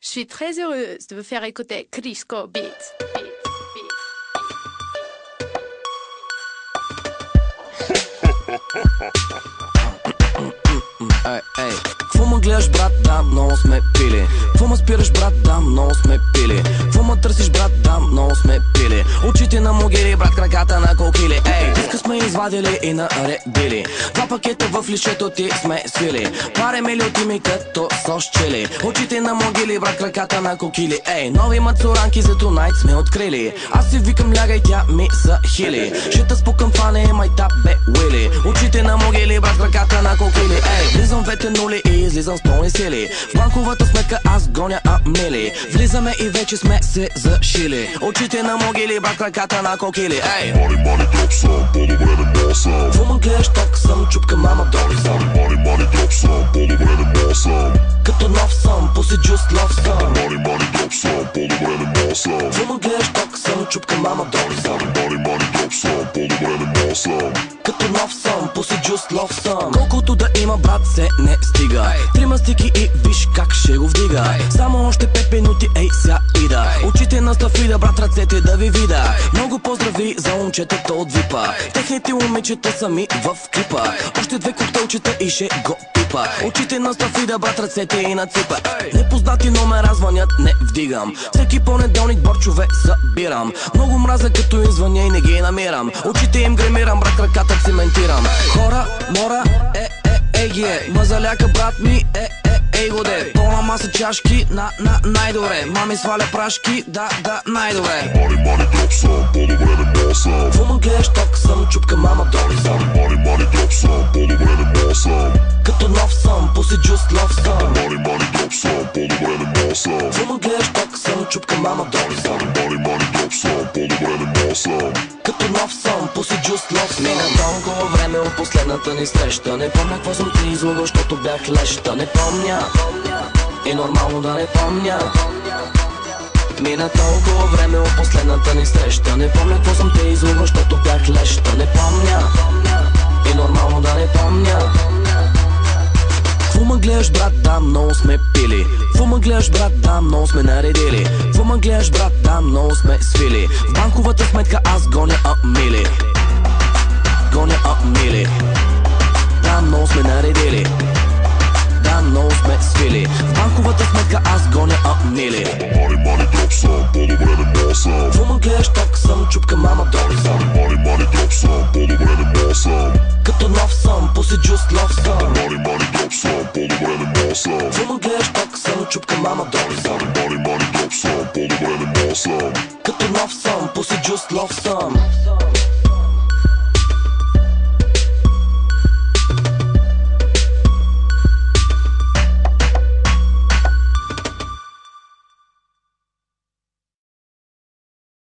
Je suis très heureuse de vous faire écouter Crisco Beats. Ей, ей, какво ме гледаш, брат, да, много сме пили. Какво ме спираш, брат, да, много сме пили. Какво ме търсиш, брат, да, много сме пили. Очите на могили, брат, краката на кокили. Ей, диска сме извадили и наредили. Два пакета в лишето ти сме свили. Паре милиоти ми като сос чили. Очите на могили, брат, краката на кокили. Ей, нови мацуранки за тунайт сме открили. Аз си викам лягай, тя ми са хили. Шита спукам фане, майтап бе уили. Очите на могили, брат, краката на кокили. Ей, влизам двете нули и излизам с пълни сили. В банковата сметка аз гоня амили. Влизаме и вече сме се зашили. Очите на могили, брат, краката на кокили. Ей, Мани, мани, дроп съм, по-добре не мога съм. какво ме гледаш, ток съм, чупка мама, дори съм. Мани, мани, дроп съм, по-добре не мога съм. Като нов съм, пуси джуст лов съм. Мани, мани, дроп съм, по-добре не мога съм. какво ме гледаш, ток съм, чупка мама, дори съм. Мани, мани, дроп съм, по-добре не мога съм. Като нов съм, пуси джуст лов съм. Колкото да има, брат, се не стига. Трима стики и виж как ще го вдига. Само още 5 минути, ей, ся ида. Очите на стафида, брат, ръцете да ви вида. Много поздрави за момчетата от випа. Техните момичета сами в клипа. Още 2 коктейлчета и ще го пипа. Очите на стафида, брат, ръцете и на ципа. Непознати номера звънят, не вдигам. Всеки понеделник борчове събирам. Много мраза като им звъня и не ги намирам. Очите им гремирам, брат, краката циментирам. Хора, мора, мазаляка, брат ми, ей годе. Пълна маса чашки, най-добре. Мами сваля прашки, да, най-добре. Мани, мани, дроп съм, по-добре не мога съм. Какво ме гледаш, ток съм, чупка мама, дори съм. Мани, мани, дроп съм, по-добре не мога съм. Като нов съм, пуси джуст лов съм. Мани, мани, дроп съм, по-добре не мога съм. Какво ме гледаш, ток съм, чупка мама, дори съм. Мани, мани, дроп съм, по-добре не мога съм. Като нов съм, пуси джуст лов съм. Мина толкова време от последната ни среща. Не помня какво съм ти излагал, защото бях леща. Не помня, и нормално да не помня. Мина толкова време от последната ни среща. Не помня какво съм те излагал, защото бях леща. Не помня, и нормално да не помня. Какво ме гледаш, брат, да, много сме пили. Какво ме гледаш, брат, да, много сме наредили. Какво ме гледаш, брат, да, много сме свили. В банковата сметка аз гоня амили. Гоня амили. Да, много сме наредили. Да, много сме свили. В банковата сметка аз гоня амили. Мани, мани, дроп съм, по-добре не мога съм. Какво ме гледаш, ток съм, чупка мама, дори съм. Мани, мани, дроп съм, по-добре не мога съм. Като нов съм, пуси джуст лов съм. Мани, мани, дроп съм, по-добре не мога съм. Какво ме гледаш, ток съм, чупка мама, дори съм. Мани, мани, дроп съм, по-добре не мога съм. Като нов съм, пуси джуст лов съм.